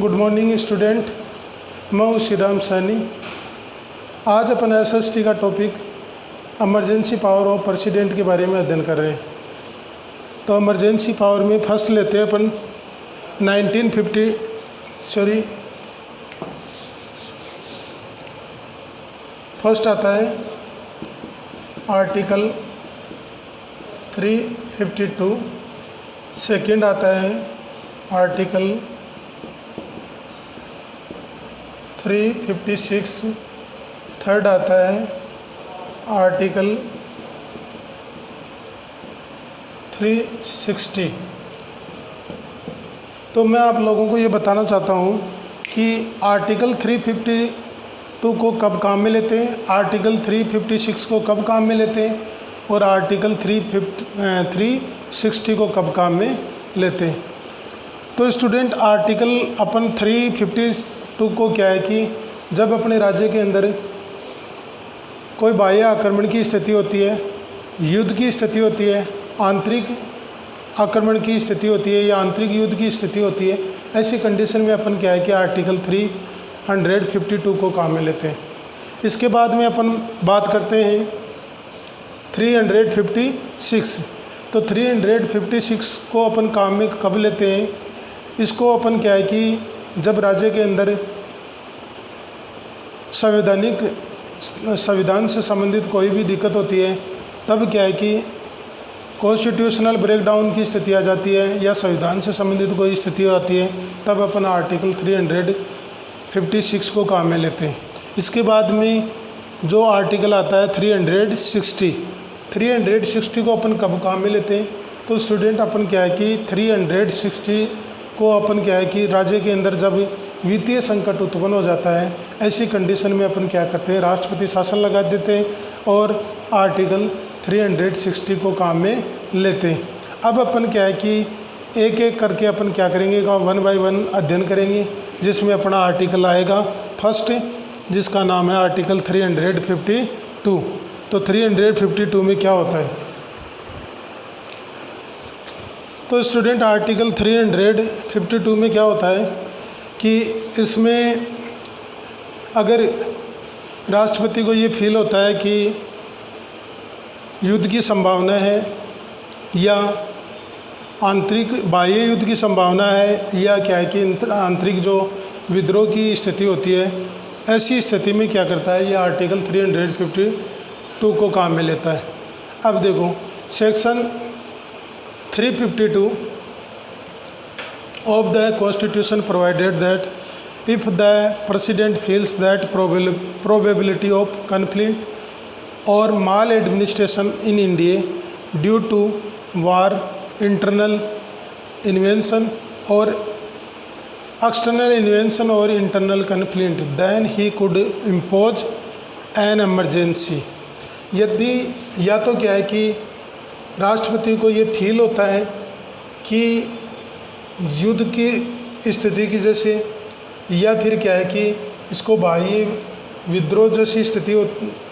Good morning student, मैं हूँ श्री राम सैनी। आज अपन एसएसटी का topic emergency power of president के बारे में अध्ययन कर रहे हैं। तो इमरजेंसी पावर में फर्स्ट लेते हैं अपन 1950 फर्स्ट आता है आर्टिकल 352, सेकंड आता है आर्टिकल 356, थर्ड आता है आर्टिकल 360। तो मैं आप लोगों को ये बताना चाहता हूँ कि आर्टिकल 352 को कब काम में लेते हैं, आर्टिकल 356 को कब काम में लेते हैं और आर्टिकल 360 को कब काम में लेते हैं। तो स्टूडेंट आर्टिकल अपन 352 को क्या है कि जब अपने राज्य के अंदर कोई बाह्य आक्रमण की स्थिति होती है, युद्ध की स्थिति होती है, आंतरिक आक्रमण की स्थिति होती है या आंतरिक युद्ध की स्थिति होती है, ऐसी कंडीशन में अपन क्या है कि आर्टिकल 352 को काम में लेते हैं। इसके बाद में अपन बात करते हैं 356। तो 356 को अपन काम में कब लेते हैं, इसको अपन क्या है कि जब राज्य के अंदर संविधान से संबंधित कोई भी दिक्कत होती है, तब क्या है कि कॉन्स्टिट्यूशनल ब्रेकडाउन की स्थिति आ जाती है या संविधान से संबंधित कोई स्थिति आती है, तब अपन आर्टिकल 356 को काम में लेते हैं। इसके बाद में जो आर्टिकल आता है 360 को अपन कब काम में लेते हैं। तो स्टूडेंट अपन क्या है कि 360 को अपन क्या है कि राज्य के अंदर जब वित्तीय संकट उत्पन्न हो जाता है, ऐसी कंडीशन में अपन क्या करते हैं, राष्ट्रपति शासन लगा देते हैं और आर्टिकल 360 को काम में लेते हैं। अब अपन क्या है कि एक एक करके अपन क्या करेंगे, 1 बाय 1 अध्ययन करेंगे, जिसमें अपना आर्टिकल आएगा फर्स्ट, जिसका नाम है आर्टिकल 352। तो 352 में क्या होता है। तो स्टूडेंट आर्टिकल 352 में क्या होता है कि इसमें अगर राष्ट्रपति को ये फील होता है कि युद्ध की संभावना है या आंतरिक बाह्य युद्ध की संभावना है या क्या है कि आंतरिक जो विद्रोह की स्थिति होती है, ऐसी स्थिति में क्या करता है, ये आर्टिकल 352 को काम में लेता है। अब देखो section 352 of the Constitution provided that if the President feels that probability of conflict or maladministration in India due to war, internal invasion or external invasion or internal conflict, then he could impose an emergency। यदि या तो क्या है कि राष्ट्रपति को ये feel होता है कि युद्ध की स्थिति की जैसे, या फिर क्या है कि इसको बाह्य विद्रोह जैसी स्थिति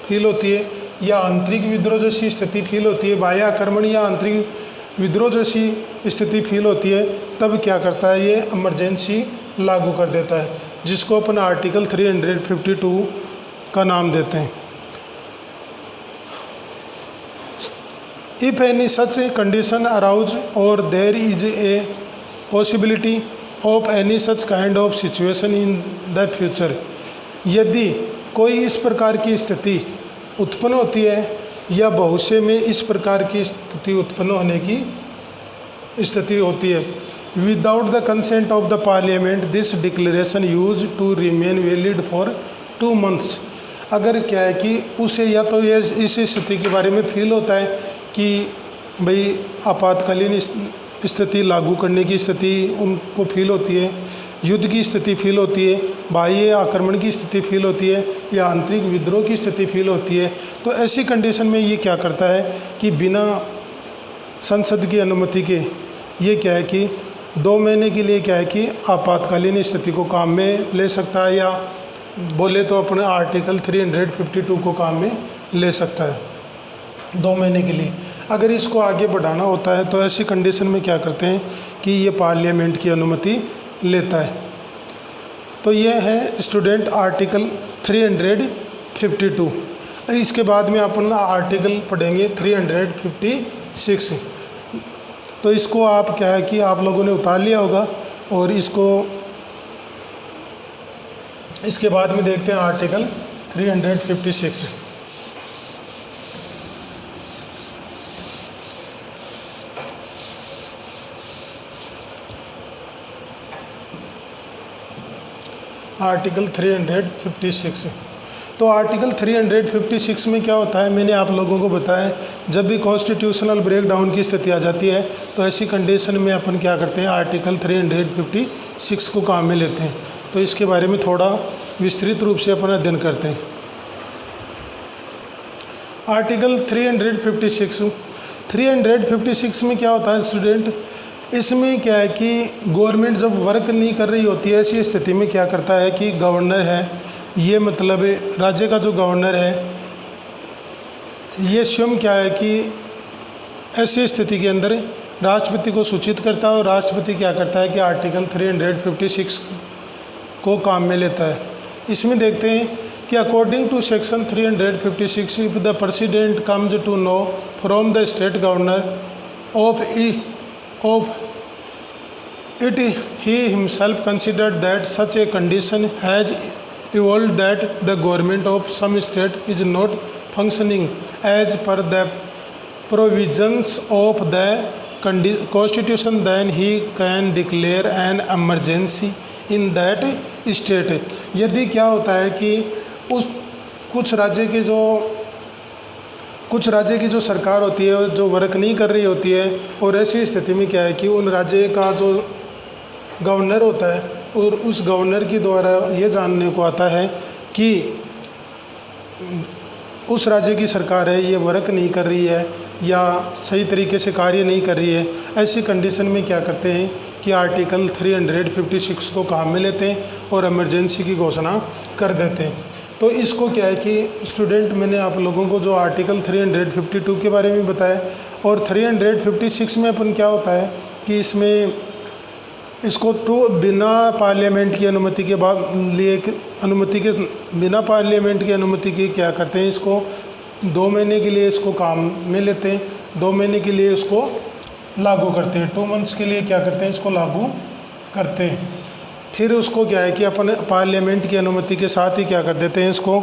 फील होती है या आंतरिक विद्रोह जैसी स्थिति फील होती है, बाह्य आक्रमण या आंतरिक विद्रोह जैसी स्थिति फील होती है, तब क्या करता है, ये इमरजेंसी लागू कर देता है, जिसको अपन आर्टिकल 352 का नाम देते हैं। If any such condition arise or there is a possibility of any such kind of situation in the future, यदि कोई इस प्रकार की स्थिति उत्पन्न होती है या भविष्य में इस प्रकार की स्थिति उत्पन्न होने की स्थिति होती है, without the consent of the parliament this declaration use to remain valid for 2 months। अगर क्या है कि उसे या तो ये इस स्थिति के बारे में फील होता है कि भाई आपातकालीन स्थिति लागू करने की स्थिति उनको फील होती है, युद्ध की स्थिति फील होती है, बाह्य आक्रमण की स्थिति फील होती है या आंतरिक विद्रोह की स्थिति फील होती है, तो ऐसी कंडीशन में ये क्या करता है कि बिना संसद की अनुमति के ये क्या है कि 2 महीने के लिए क्या है कि आपातकालीन स्थिति को काम में ले सकता है, या बोले तो अपने आर्टिकल 352 को काम में ले सकता है 2 महीने के लिए। अगर इसको आगे बढ़ाना होता है तो ऐसी कंडीशन में क्या करते हैं कि ये पार्लियामेंट की अनुमति लेता है। तो ये है स्टूडेंट आर्टिकल 352। इसके बाद में अपन आर्टिकल पढ़ेंगे 356। तो इसको आप क्या है कि आप लोगों ने उतार लिया होगा, और इसके बाद में देखते हैं आर्टिकल 356। आर्टिकल 356। तो आर्टिकल 356 में क्या होता है, मैंने आप लोगों को बताया, जब भी कॉन्स्टिट्यूशनल ब्रेकडाउन की स्थिति आ जाती है तो ऐसी कंडीशन में अपन क्या करते हैं, आर्टिकल 356 को काम में लेते हैं। तो इसके बारे में थोड़ा विस्तृत रूप से अपन अध्ययन करते हैं। आर्टिकल 356 में क्या होता है स्टूडेंट, इसमें क्या है कि गवर्नमेंट जब वर्क नहीं कर रही होती है, ऐसी स्थिति में क्या करता है कि गवर्नर है, ये मतलब राज्य का जो गवर्नर है, ये स्वयं क्या है कि ऐसी स्थिति के अंदर राष्ट्रपति को सूचित करता है, और राष्ट्रपति क्या करता है कि आर्टिकल 356 को काम में लेता है। इसमें देखते हैं कि according to section 356 if the president comes to know from the state governor of it he himself considered that such a condition has evolved that the government of some state is not functioning as per the provisions of the constitution, then he can declare an emergency in that state। यदि क्या होता है कि कुछ राज्य की जो सरकार होती है जो वर्क नहीं कर रही होती है, और ऐसी स्थिति में क्या है कि उन राज्य का जो गवर्नर होता है, और उस गवर्नर के द्वारा ये जानने को आता है कि उस राज्य की सरकार है ये वर्क नहीं कर रही है या सही तरीके से कार्य नहीं कर रही है। ऐसी कंडीशन में क्या करते हैं कि आर्टिकल 356 को काम में लेते हैं और इमरजेंसी की घोषणा कर देते हैं। तो इसको क्या है कि स्टूडेंट, मैंने आप लोगों को जो आर्टिकल 352 के बारे में बताया, और 356 में अपन क्या होता है कि इसको बिना पार्लियामेंट की अनुमति के बिना पार्लियामेंट की अनुमति के क्या करते हैं, इसको 2 महीने के लिए इसको काम में लेते हैं, 2 महीने के लिए इसको लागू करते हैं, 2 मंथ्स के लिए क्या करते हैं, इसको लागू करते हैं। फिर उसको क्या है कि अपन पार्लियामेंट की अनुमति के साथ ही क्या कर देते हैं, इसको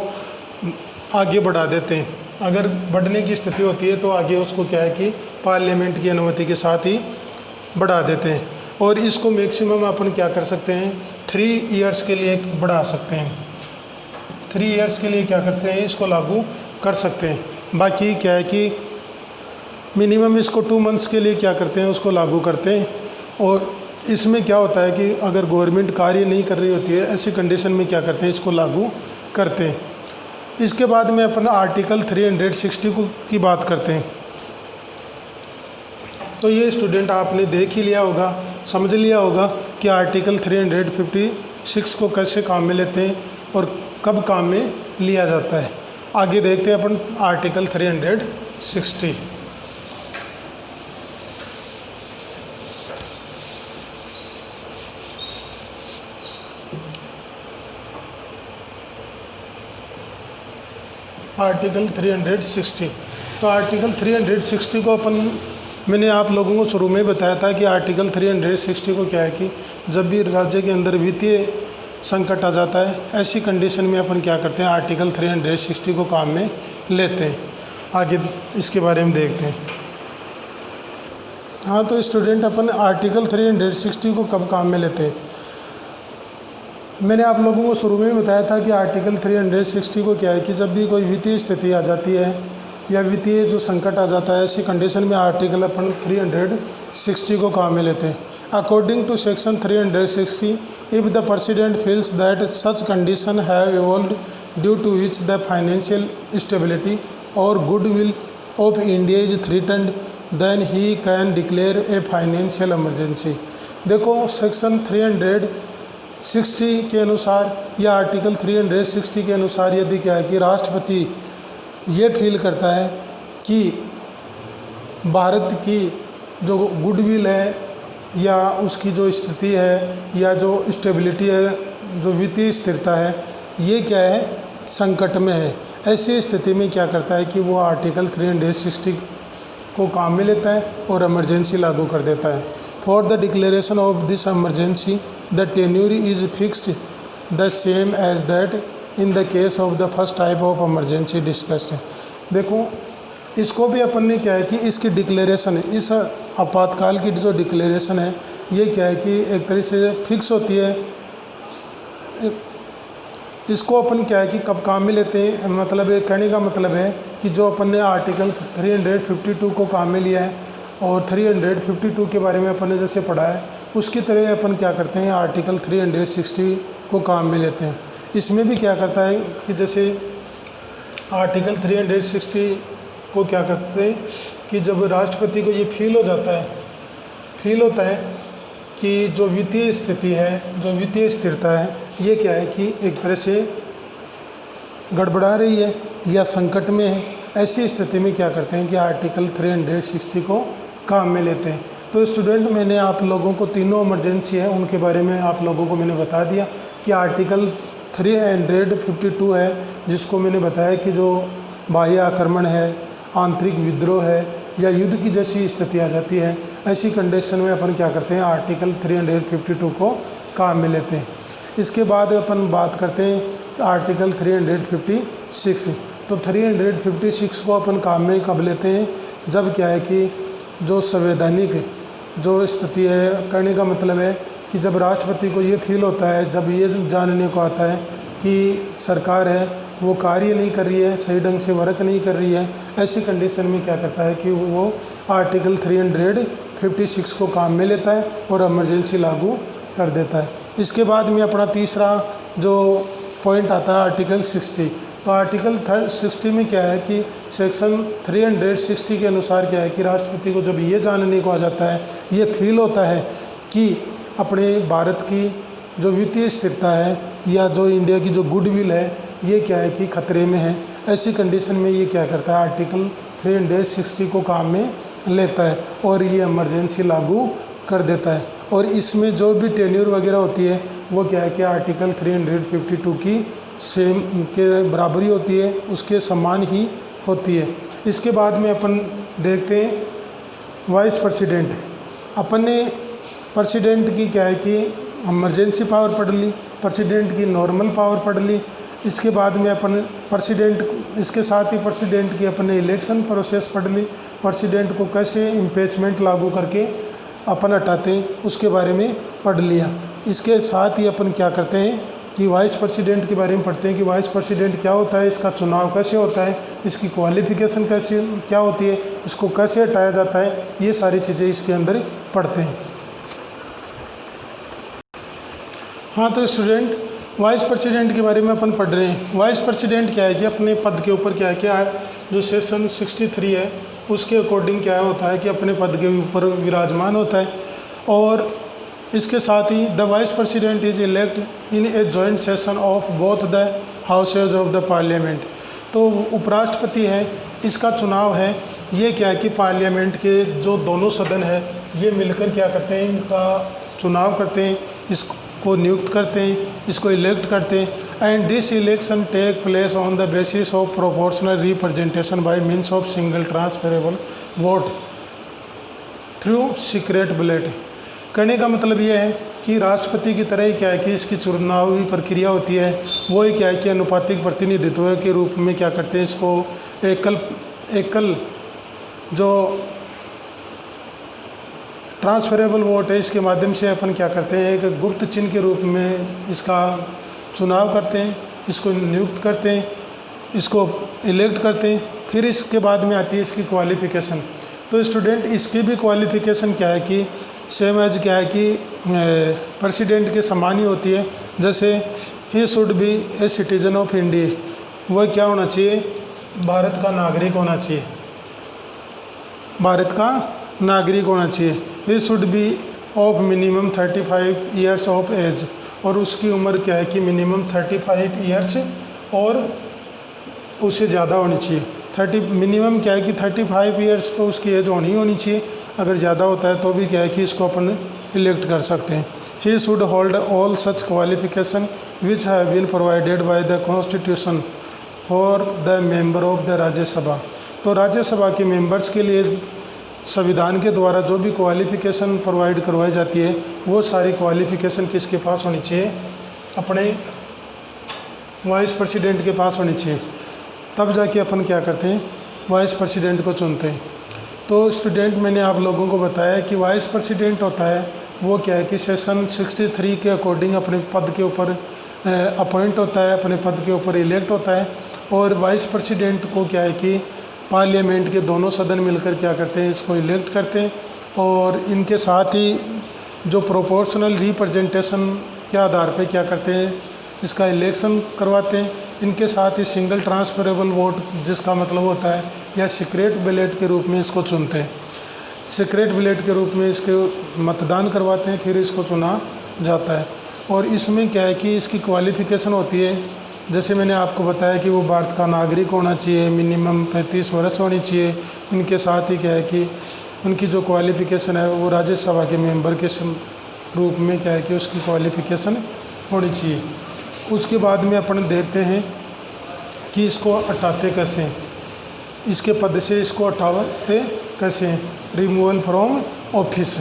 आगे बढ़ा देते हैं। अगर बढ़ने की स्थिति होती है तो आगे उसको क्या है कि पार्लियामेंट की अनुमति के साथ ही बढ़ा देते हैं, और इसको मैक्सिमम अपन क्या कर सकते हैं, 3 इयर्स के लिए बढ़ा सकते हैं। 3 इयर्स के लिए क्या करते हैं, इसको लागू कर सकते हैं। बाकी क्या है कि मिनिमम इसको 2 मंथ्स के लिए क्या करते हैं, उसको लागू करते हैं। और इसमें क्या होता है कि अगर गवर्नमेंट कार्य नहीं कर रही होती है, ऐसी कंडीशन में क्या करते हैं, इसको लागू करते हैं। इसके बाद में अपन आर्टिकल 360 की बात करते हैं। तो ये स्टूडेंट आपने देख ही लिया होगा, समझ लिया होगा कि आर्टिकल 356 को कैसे काम में लेते हैं और कब काम में लिया जाता है। आगे देखते हैं अपन आर्टिकल 360। आर्टिकल 360। तो आर्टिकल 360 को मैंने आप लोगों को शुरू में बताया था कि आर्टिकल 360 को क्या है कि जब भी राज्य के अंदर वित्तीय संकट आ जाता है, ऐसी कंडीशन में अपन क्या करते हैं, आर्टिकल 360 को काम में लेते हैं। आगे इसके बारे में देखते हैं। हाँ, तो स्टूडेंट अपन आर्टिकल 360 को कब काम में लेते हैं, मैंने आप लोगों को शुरू में बताया था कि आर्टिकल 360 को क्या है कि जब भी कोई वित्तीय स्थिति आ जाती है या वित्तीय जो संकट आ जाता है, ऐसी कंडीशन में आर्टिकल अपन 360 को काम में लेते हैं। According to section 360, if the president feels that such condition have evolved due to which the financial stability और goodwill of India is threatened, then he can declare a financial emergency. देखो, section 360 के अनुसार या article 360 के अनुसार यदि क्या है कि राष्ट्रपति ये फील करता है कि भारत की जो गुडविल है या उसकी जो स्थिति है या जो स्टेबिलिटी है जो वित्तीय स्थिरता है ये क्या है, संकट में है। ऐसी स्थिति में क्या करता है कि वो आर्टिकल 360 को काम में लेता है और इमरजेंसी लागू कर देता है। For the declaration of this emergency the tenure is fixed the same as that in the case of the first type of emergency discussed. देखो इसको भी अपन ने क्या है कि इसकी डिक्लेरेशन, इस आपातकाल की जो डिक्लेरेशन है ये क्या है कि एक तरह से फिक्स होती है। इसको अपन क्या है कि कब काम में लेते हैं, मतलब ये कहने का मतलब है कि जो अपन ने आर्टिकल 352 को काम में लिया है और 352 के बारे में अपन ने जैसे पढ़ा है उसकी तरह अपन क्या करते हैं आर्टिकल 360 को काम में लेते हैं। इसमें भी क्या करता है कि जैसे आर्टिकल 360 को क्या करते हैं कि जब राष्ट्रपति को ये फील होता है कि जो वित्तीय स्थिति है, जो वित्तीय स्थिरता है ये क्या है कि एक तरह से गड़बड़ा रही है या संकट में है, ऐसी स्थिति में क्या करते हैं कि आर्टिकल 360 को काम में लेते हैं। तो स्टूडेंट मैंने आप लोगों को तीनों इमरजेंसी है उनके बारे में आप लोगों को मैंने बता दिया कि आर्टिकल 352 है जिसको मैंने बताया कि जो बाह्य आक्रमण है, आंतरिक विद्रोह है या युद्ध की जैसी स्थिति आ जाती है, ऐसी कंडीशन में अपन क्या करते हैं आर्टिकल 352 को काम में लेते हैं। इसके बाद अपन बात करते हैं आर्टिकल 356। तो 356 को अपन काम में कब लेते हैं, जब क्या है कि जो संवैधानिक जो स्थिति है, करने का मतलब है कि जब राष्ट्रपति को ये फील होता है, जब ये जानने को आता है कि सरकार है वो कार्य नहीं कर रही है, सही ढंग से वर्क नहीं कर रही है, ऐसी कंडीशन में क्या करता है कि वो आर्टिकल 356 को काम में लेता है और इमरजेंसी लागू कर देता है। इसके बाद में अपना तीसरा जो पॉइंट आता है आर्टिकल 60। तो आर्टिकल 60 में क्या है कि सेक्शन 360 के अनुसार क्या है कि राष्ट्रपति को जब ये जानने को आ जाता है, ये फील होता है कि अपने भारत की जो वित्तीय स्थिरता है या जो इंडिया की जो गुडविल है ये क्या है कि खतरे में है, ऐसी कंडीशन में ये क्या करता है आर्टिकल 360 को काम में लेता है और ये इमरजेंसी लागू कर देता है। और इसमें जो भी टेन्यूर वगैरह होती है वो क्या है कि आर्टिकल 352 की सेम के बराबरी होती है, उसके समान ही होती है। इसके बाद में अपन देखते हैं वाइस प्रेसिडेंट। अपन ने प्रेसिडेंट की क्या है कि इमरजेंसी पावर पढ़ ली, प्रेसिडेंट की नॉर्मल पावर पढ़ ली। इसके बाद में अपन प्रेसिडेंट, इसके साथ ही प्रेसिडेंट की अपने इलेक्शन प्रोसेस पढ़ ली, प्रेसिडेंट को कैसे इम्पीचमेंट लागू करके अपन हटाते हैं उसके बारे में पढ़ लिया। इसके साथ ही अपन क्या करते हैं कि वाइस प्रेसिडेंट के बारे में पढ़ते हैं कि वाइस प्रेसिडेंट क्या होता है, इसका चुनाव कैसे होता है, इसकी क्वालिफिकेशन कैसे क्या होती है, इसको कैसे हटाया जाता है, ये सारी चीज़ें इसके अंदर पढ़ते हैं। हाँ तो स्टूडेंट वाइस प्रेसिडेंट के बारे में अपन पढ़ रहे हैं। वाइस प्रेसिडेंट क्या है कि अपने पद के ऊपर क्या है कि जो सेक्शन 63 है उसके अकॉर्डिंग क्या होता है कि अपने पद के ऊपर विराजमान होता है। और इसके साथ ही the vice president is elect in a joint session of both the houses of the parliament. तो उपराष्ट्रपति है, इसका चुनाव है ये क्या है कि पार्लियामेंट के जो दोनों सदन है ये मिलकर क्या करते हैं, इनका चुनाव करते हैं, इसको नियुक्त करते हैं, इसको इलेक्ट करते हैं। And this election take place on the basis of proportional representation by means of single transferable vote through secret ballot. कहने का मतलब ये है कि राष्ट्रपति की तरह ही क्या है कि इसकी चुनावी प्रक्रिया होती है, वो ही क्या है कि अनुपातिक प्रतिनिधित्व के रूप में क्या करते हैं, इसको एकल जो ट्रांसफरेबल वोट है इसके माध्यम से अपन क्या करते हैं, एक गुप्त चिन्ह के रूप में इसका चुनाव करते हैं, इसको नियुक्त करते हैं, इसको इलेक्ट करते हैं। फिर इसके बाद में आती है इसकी क्वालिफ़िकेशन। तो स्टूडेंट इसकी भी क्वालिफ़िकेशन क्या है कि सेम एज क्या है कि प्रेसिडेंट के समान ही होती है। जैसे ही should B a citizen of India, वह क्या होना चाहिए, भारत का नागरिक होना चाहिए, भारत का नागरिक होना चाहिए। He should be of minimum 35 years of age, और उसकी उम्र क्या है कि मिनिमम 35 ईयर्स और उससे ज़्यादा होनी चाहिए। 30 मिनिमम क्या है कि 35 ईयर्स तो उसकी एज होनी चाहिए, अगर ज़्यादा होता है तो भी क्या है कि इसको अपन इलेक्ट कर सकते हैं। He should hold all such qualifications which have been provided by the Constitution for the member of the राज्य सभा। तो राज्यसभा के मेंबर्स के लिए संविधान के द्वारा जो भी क्वालिफिकेशन प्रोवाइड करवाई जाती है वो सारी क्वालिफिकेशन किसके पास होनी चाहिए, अपने वाइस प्रेसिडेंट के पास होनी चाहिए। तब जाके अपन क्या करते हैं, वाइस प्रेसिडेंट को चुनते हैं। तो स्टूडेंट, मैंने आप लोगों को बताया कि वाइस प्रेसिडेंट होता है वो क्या है कि सेशन 63 के अकॉर्डिंग अपने पद के ऊपर अपॉइंट होता है, अपने पद के ऊपर इलेक्ट होता है। और वाइस प्रेसिडेंट को क्या है कि पार्लियामेंट के दोनों सदन मिलकर क्या करते हैं, इसको इलेक्ट करते हैं। और इनके साथ ही जो प्रोपोर्शनल रिप्रेजेंटेशन के आधार पे क्या करते हैं, इसका इलेक्शन करवाते हैं। इनके साथ ही सिंगल ट्रांसफरेबल वोट, जिसका मतलब होता है, या सीक्रेट बैलेट के रूप में इसको चुनते हैं। सीक्रेट बैलेट के रूप में इसके मतदान करवाते हैं, फिर इसको चुना जाता है। और इसमें क्या है कि इसकी क्वालिफ़िकेशन होती है, जैसे मैंने आपको बताया कि वो भारत का नागरिक होना चाहिए, मिनिमम 35 वर्ष होनी चाहिए। इनके साथ ही क्या है कि उनकी जो क्वालिफ़िकेशन है वो राज्यसभा के मेंबर के रूप में क्या है कि उसकी क्वालिफ़िकेशन होनी चाहिए। उसके बाद में अपन देखते हैं कि इसको हटाते कैसे हैं, इसके पद से इसको हटाते कैसे हैं। Removal from office.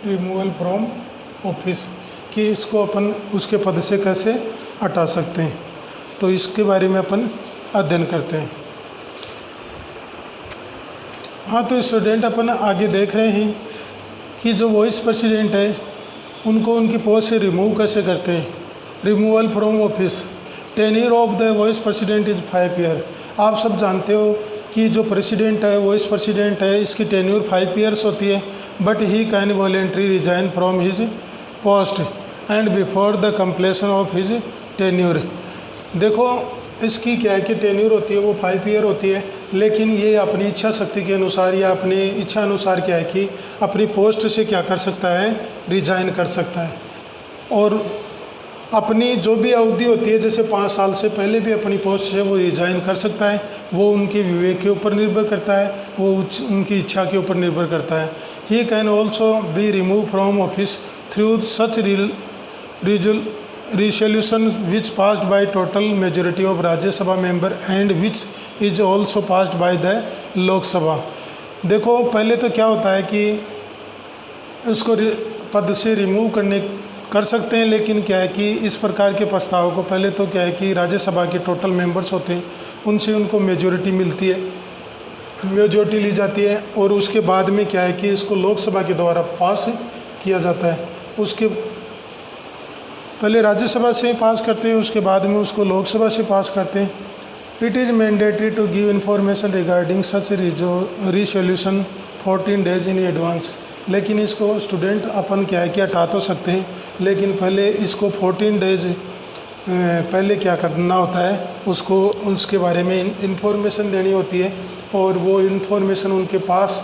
Removal from office कि इसको अपन उसके पद से कैसे हटा सकते हैं, तो इसके बारे में अपन अध्ययन करते हैं। हाँ, तो स्टूडेंट अपन आगे देख रहे हैं कि जो वाइस प्रेसिडेंट है उनको उनकी पोस्ट से रिमूव कैसे करते हैं। Removal from office. Tenure of the vice president is 5 year. आप सब जानते हो कि जो प्रेसिडेंट है, वाइस प्रेसिडेंट है, इसकी टेन्योर 5 ईयर्स होती है। But he can voluntary resign from his post and before the completion of his tenure. देखो, इसकी क्या है कि टेन्योर होती है वो 5 ईयर होती है, लेकिन ये अपनी इच्छा शक्ति के अनुसार या अपनी इच्छा अनुसार क्या है कि अपनी पोस्ट से क्या कर सकता है, रिजाइन कर सकता है। और अपनी जो भी अवधि होती है, जैसे 5 साल से पहले भी अपनी पोस्ट से वो रिजाइन कर सकता है। वो उनके विवेक के ऊपर निर्भर करता है, वो उनकी इच्छा के ऊपर निर्भर करता है। He can also be remove from office through such resolution which passed by total majority of Rajya Sabha member and which is also passed by the लोक सभा। देखो, पहले तो क्या होता है कि उसको पद से रिमूव कर सकते हैं, लेकिन क्या है कि इस प्रकार के प्रस्ताव को पहले तो क्या है कि राज्यसभा के टोटल मेंबर्स होते हैं, उनसे उनको मेजॉरिटी मिलती है, मेजॉरिटी ली जाती है। और उसके बाद में क्या है कि इसको लोकसभा के द्वारा पास किया जाता है। उसके पहले राज्यसभा से पास करते हैं, उसके बाद में उसको लोकसभा से पास करते हैं। It is mandatory to give information regarding such resolution 14 days in advance. लेकिन इसको स्टूडेंट अपन क्या है कि हटा तो सकते हैं, लेकिन पहले इसको 14 डेज पहले क्या करना होता है, उसको उसके बारे में इंफॉर्मेशन देनी होती है। और वो इंफॉर्मेशन उनके पास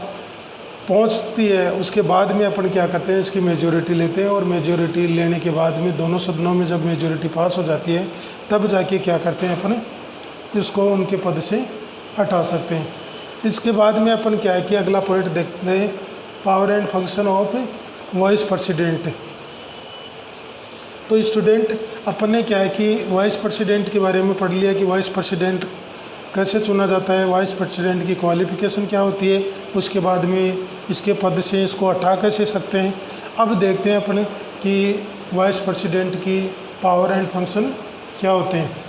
पहुंचती है, उसके बाद में अपन क्या करते हैं, इसकी मेजॉरिटी लेते हैं। और मेजॉरिटी लेने के बाद में दोनों सदनों में जब मेजॉरिटी पास हो जाती है, तब जाके क्या करते हैं, अपन इसको उनके पद से हटा सकते हैं। इसके बाद में अपन क्या है कि अगला पॉइंट देखते हैं, power and function of vice president. तो स्टूडेंट, अपन ने क्या है कि वाइस प्रेसिडेंट के बारे में पढ़ लिया कि वाइस प्रेसिडेंट कैसे चुना जाता है, वाइस प्रेसिडेंट की क्वालिफ़िकेशन क्या होती है, उसके बाद में इसके पद से इसको हटा कैसे सकते हैं। अब देखते हैं अपन कि वाइस प्रेसिडेंट की पावर एंड फंक्शन क्या होते हैं।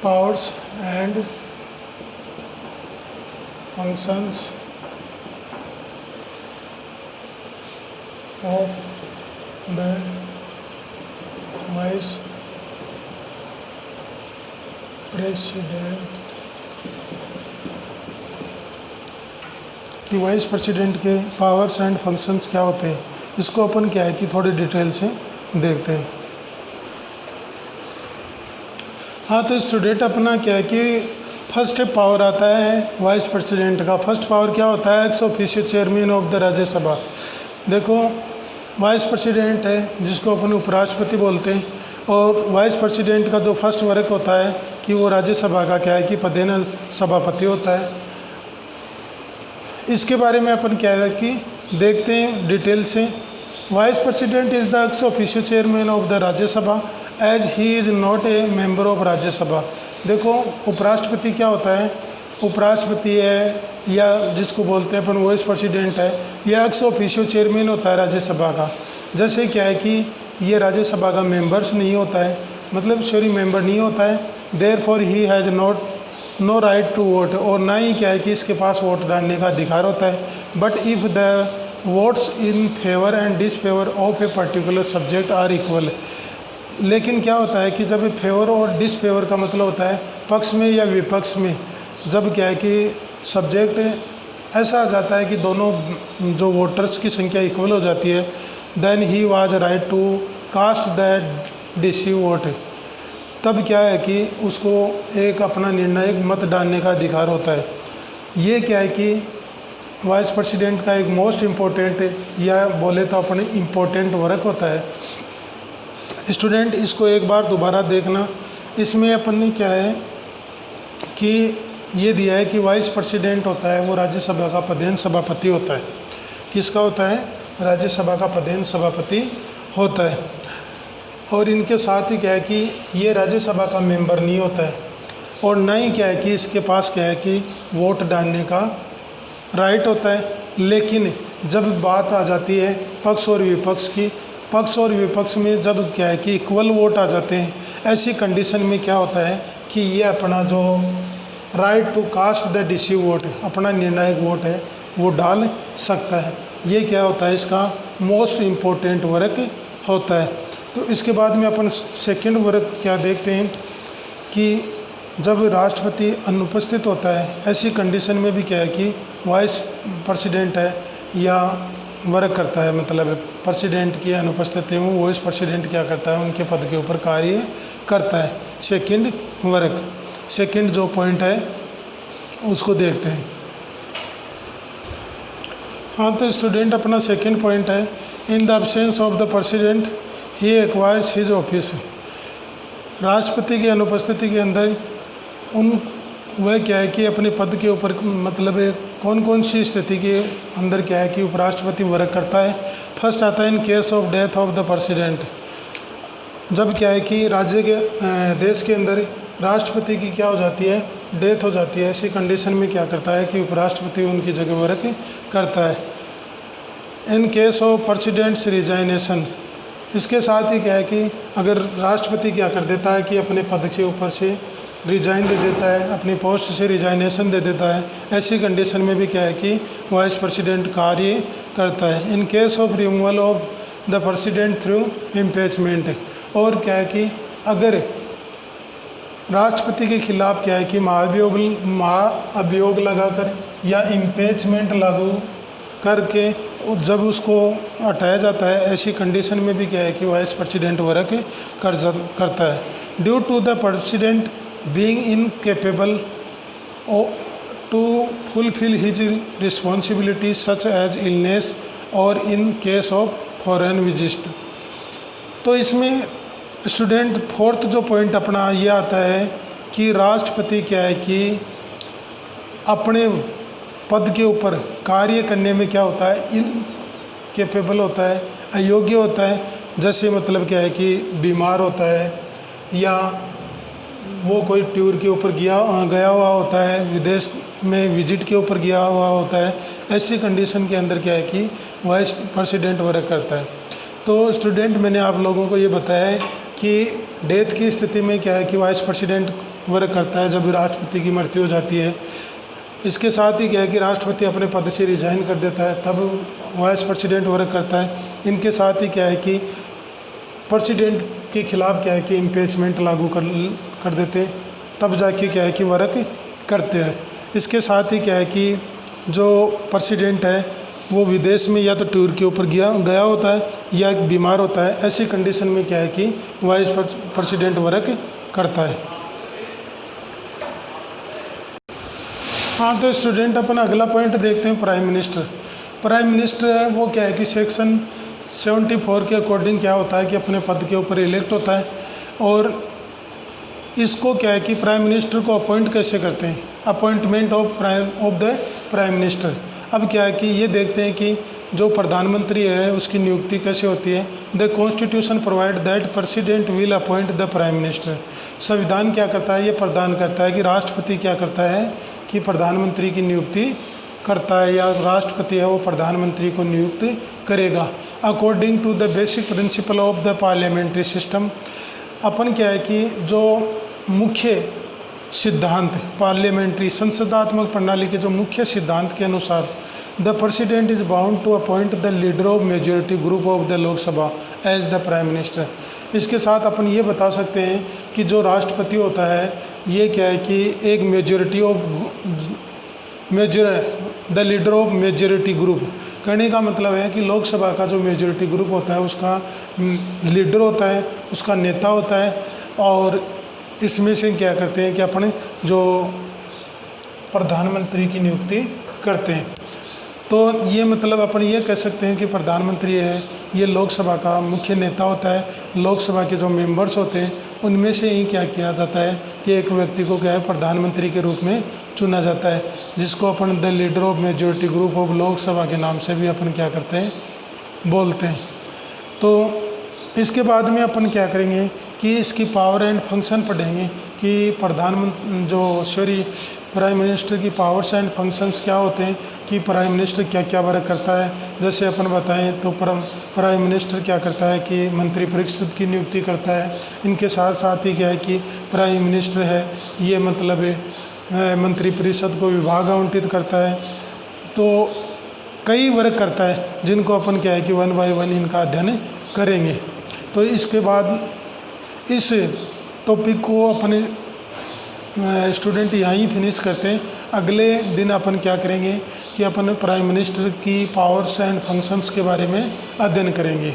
Powers and functions of the vice president कि वाइस प्रेसिडेंट के पावर्स एंड फंक्शंस क्या होते हैं, इसको अपन क्या है कि थोड़ी डिटेल से देखते हैं। हाँ, तो स्टूडेंट अपना क्या है कि फर्स्ट पावर आता है वाइस प्रेसिडेंट का। फर्स्ट पावर क्या होता है, x officio chairman of the Rajya Sabha. देखो, वाइस प्रेसिडेंट है जिसको अपन उपराष्ट्रपति बोलते हैं, और वाइस प्रेसिडेंट का जो फर्स्ट वर्क होता है कि वो राज्यसभा का क्या है कि पदेन सभापति होता है। इसके बारे में अपन क्या है कि देखते हैं डिटेल से। Vice president is the ex officio chairman of the Rajya Sabha as he is not a member of Rajya Sabha. देखो, उपराष्ट्रपति क्या होता है, उपराष्ट्रपति है या जिसको बोलते हैं अपन वाइस प्रेसिडेंट है, या एक्स ऑफिशियो चेयरमैन होता है राज्यसभा का। जैसे क्या है कि ये राज्यसभा का मेंबर्स नहीं होता है, मतलब मेंबर नहीं होता है, therefore he has no right to vote, और ना ही क्या है कि इसके पास वोट डालने का अधिकार होता है। But if the votes in favour and disfavour of a particular subject are equal. लेकिन क्या होता है कि जब फेवर और डिसफेवर का मतलब होता है पक्ष में या विपक्ष में, जब क्या है कि सब्जेक्ट ऐसा आ जाता है कि दोनों जो वोटर्स की संख्या इक्वल हो जाती है, then he was right to cast the decisive vote. तब क्या है कि उसको एक अपना निर्णायक मत डालने का अधिकार होता है। ये क्या है कि वाइस प्रेसिडेंट का एक मोस्ट इम्पोर्टेंट या बोले तो अपने इम्पोर्टेंट वर्क होता है। स्टूडेंट, इसको एक बार दोबारा देखना। इसमें अपन ने क्या है कि ये दिया है कि वाइस प्रेसिडेंट होता है वो राज्यसभा का पदेन सभापति होता है। किसका होता है, राज्यसभा का पदेन सभापति होता है। और इनके साथ ही क्या है कि ये राज्यसभा का मेंबर नहीं होता है, और ना ही क्या है कि इसके पास क्या है कि वोट डालने का राइट होता है। लेकिन जब बात आ जाती है पक्ष और विपक्ष की, पक्ष और विपक्ष में जब क्या है कि इक्वल वोट आ जाते हैं, ऐसी कंडीशन में क्या होता है कि ये अपना जो right to cast the decisive vote, अपना निर्णायक वोट है, वो डाल सकता है। ये क्या होता है, इसका मोस्ट इम्पोर्टेंट वर्क होता है। तो इसके बाद में अपन सेकंड वर्क क्या देखते हैं कि जब राष्ट्रपति अनुपस्थित होता है, ऐसी कंडीशन में भी क्या है कि वाइस प्रेसिडेंट है या वर्क करता है, मतलब प्रेसिडेंट की अनुपस्थिति में वाइस प्रेसिडेंट क्या करता है, उनके पद के ऊपर कार्य करता है। सेकंड वर्क, सेकंड जो पॉइंट है उसको देखते हैं। हाँ, तो स्टूडेंट अपना सेकंड पॉइंट है, in the absence of the president he acquires his office. राष्ट्रपति की अनुपस्थिति के अंदर वह क्या है कि अपने पद के ऊपर, मतलब कौन कौन सी स्थिति के अंदर क्या है कि उपराष्ट्रपति वर्क करता है। फर्स्ट आता है in case of death of the president. जब क्या है कि राज्य के देश के अंदर राष्ट्रपति की क्या हो जाती है, डेथ हो जाती है, ऐसी कंडीशन में क्या करता है कि उपराष्ट्रपति उनकी जगह वर्क करता है। In case of president's resignation, इसके साथ ही क्या है कि अगर राष्ट्रपति क्या कर देता है कि अपने पद के ऊपर से रिजाइन दे देता है, अपनी पोस्ट से रिजाइनेशन दे देता है, ऐसी कंडीशन में भी क्या है कि वाइस प्रेसिडेंट कार्य करता है। In case of removal of the president through impeachment, और क्या है कि अगर राष्ट्रपति के खिलाफ क्या है कि महाअभियोग लगाकर या इम्पीचमेंट लागू करके जब उसको हटाया जाता है, ऐसी कंडीशन में भी क्या है कि वाइस प्रेसिडेंट वर्क करता है। Due to the president being incapable to fulfil his responsibility such as illness और in case of foreign visit. तो इसमें स्टूडेंट फोर्थ जो पॉइंट अपना ये आता है कि राष्ट्रपति क्या है कि अपने पद के ऊपर कार्य करने में क्या होता है, इनकेपेबल होता है, अयोग्य होता है। जैसे मतलब क्या है कि बीमार होता है, या वो कोई टूर के ऊपर गया हुआ होता है, विदेश में विजिट के ऊपर गया हुआ होता है, ऐसी कंडीशन के अंदर क्या है कि वाइस प्रेसिडेंट वर्क करता है। तो स्टूडेंट, मैंने आप लोगों को ये बताया है कि डेथ की स्थिति में क्या है कि वाइस प्रेसिडेंट वर्क करता है जब राष्ट्रपति की मृत्यु हो जाती है। इसके साथ ही क्या है कि राष्ट्रपति अपने पद से रिजाइन कर देता है, तब वाइस प्रेसिडेंट वर्क करता है। इनके साथ ही क्या है कि प्रेसिडेंट के खिलाफ क्या है कि इम्पीचमेंट लागू कर देते हैं, तब जाके क्या है कि वर्क करते हैं। इसके साथ ही क्या है कि जो प्रेसिडेंट है वो विदेश में या तो टूर के ऊपर गया होता है या बीमार होता है। ऐसी कंडीशन में क्या है कि वाइस प्रेसिडेंट वर्क करता है। हाँ, तो स्टूडेंट अपन अगला पॉइंट देखते हैं, प्राइम मिनिस्टर। प्राइम मिनिस्टर है वो क्या है कि सेक्शन 74 के अकॉर्डिंग क्या होता है कि अपने पद के ऊपर इलेक्ट होता है, और इसको क्या है कि प्राइम मिनिस्टर को अपॉइंट कैसे करते हैं, appointment of the prime minister. अब क्या है कि ये देखते हैं कि जो प्रधानमंत्री है उसकी नियुक्ति कैसे होती है। The constitution provide that president will appoint the prime minister. संविधान क्या करता है, ये प्रदान करता है कि राष्ट्रपति क्या करता है कि प्रधानमंत्री की नियुक्ति करता है, या राष्ट्रपति है वो प्रधानमंत्री को नियुक्त करेगा। According to the basic principle of the parliamentary system. अपन क्या है कि जो मुख्य सिद्धांत पार्लियामेंट्री संसदात्मक प्रणाली के जो मुख्य सिद्धांत के अनुसार the president is bound to appoint the leader of majority group of the Lok Sabha as the prime minister. इसके साथ अपन ये बता सकते हैं कि जो राष्ट्रपति होता है ये क्या है कि एक the leader of majority group. कहने का मतलब है कि लोकसभा का जो मेजोरिटी ग्रुप होता है उसका लीडर होता है, उसका नेता होता है, और इसमें से क्या करते हैं कि अपने जो प्रधानमंत्री की नियुक्ति करते हैं। तो ये मतलब अपन ये कह सकते हैं कि प्रधानमंत्री है ये लोकसभा का मुख्य नेता होता है। लोकसभा के जो मेंबर्स होते हैं उनमें से ही क्या किया जाता है कि एक व्यक्ति को क्या है प्रधानमंत्री के रूप में चुना जाता है, जिसको upon the leader of majority group of Lok Sabha के नाम से भी अपन क्या करते हैं, बोलते हैं। तो इसके बाद में अपन क्या करेंगे कि इसकी पावर एंड फंक्शन पढ़ेंगे कि प्राइम मिनिस्टर की पावर्स एंड फंक्शंस क्या होते हैं, कि प्राइम मिनिस्टर क्या क्या वर्क करता है। जैसे अपन बताएं तो प्राइम मिनिस्टर क्या करता है कि मंत्री परिषद की नियुक्ति करता है। इनके साथ साथ ही क्या है कि प्राइम मिनिस्टर है ये मतलब मंत्री परिषद को विभाग आवंटित करता है। तो कई वर्क करता है जिनको अपन क्या है कि 1 बाय 1 इनका अध्ययन करेंगे। तो इसके बाद इस टॉपिक को अपने स्टूडेंट यहीं फिनिश करते हैं। अगले दिन अपन क्या करेंगे कि अपन प्राइम मिनिस्टर की पावर्स एंड फंक्शंस के बारे में अध्ययन करेंगे।